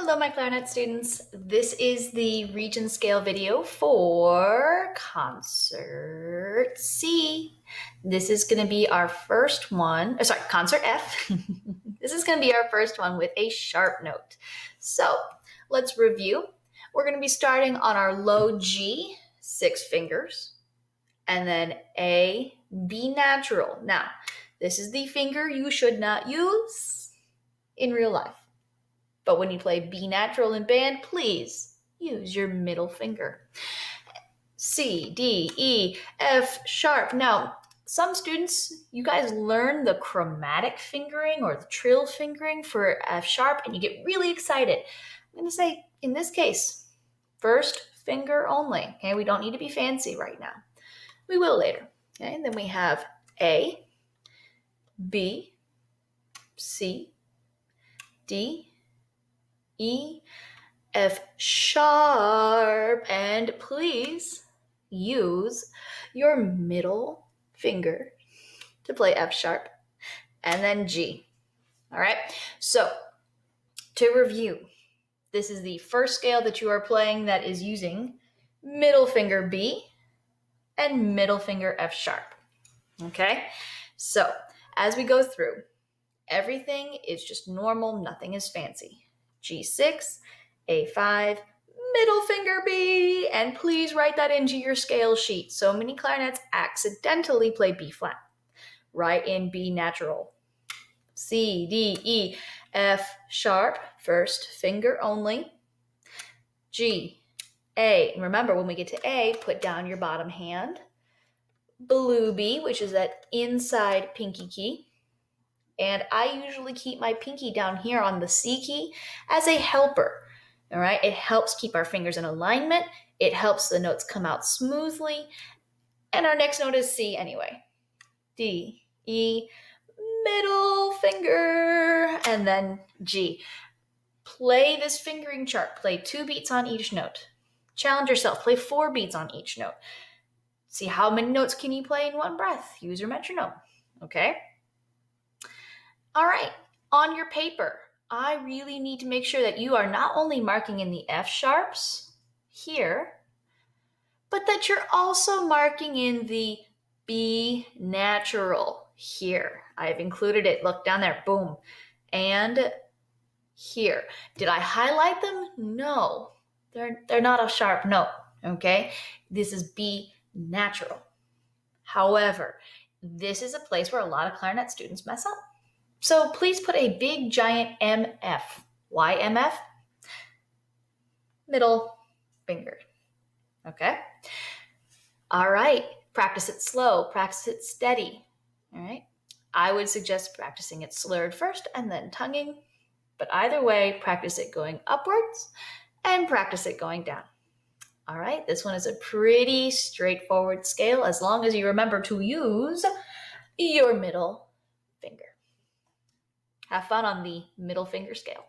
Hello, my clarinet students. This is the region scale video for concert C. This is going to be our first one, concert F. This is going to be our first one with a sharp note. So let's review. We're going to be starting on our low G, 6 fingers, and then A, B natural. Now, this is the finger you should not use in real life. But when you play B natural in band, please use your middle finger. C, D, E, F sharp. Now, some students, you guys learn the chromatic fingering or the trill fingering for F sharp and you get really excited. I'm going to say, in this case, first finger only. Okay, we don't need to be fancy right now. We will later. Okay, and then we have A, B, C, D, E, F sharp, and please use your middle finger to play F sharp, and then G. All right, so to review, this is the first scale that you are playing that is using middle finger B and middle finger F sharp. Okay, so as we go through, everything is just normal, nothing is fancy. G6, A5, middle finger B, and please write that into your scale sheet. So many clarinets accidentally play B flat. Write in B natural. C, D, E, F sharp, first finger only. G, A, and remember when we get to A, put down your bottom hand. Blue B, which is that inside pinky key. And I usually keep my pinky down here on the C key as a helper, all right? It helps keep our fingers in alignment. It helps the notes come out smoothly. And our next note is C anyway. D, E, middle finger, and then G. Play this fingering chart. Play 2 beats on each note. Challenge yourself. Play 4 beats on each note. See how many notes can you play in one breath. Use your metronome, okay? All right, on your paper, I really need to make sure that you are not only marking in the F sharps here, but that you're also marking in the B natural here. I've included it. Look down there, boom. And here. Did I highlight them? No, they're not a sharp note, okay? This is B natural. However, this is a place where a lot of clarinet students mess up. So please put a big giant MF. Why MF? Middle finger. Okay? All right. Practice it slow. Practice it steady. All right? I would suggest practicing it slurred first and then tonguing. But either way, practice it going upwards and practice it going down. All right? This one is a pretty straightforward scale as long as you remember to use your middle finger. Have fun on the middle finger scale.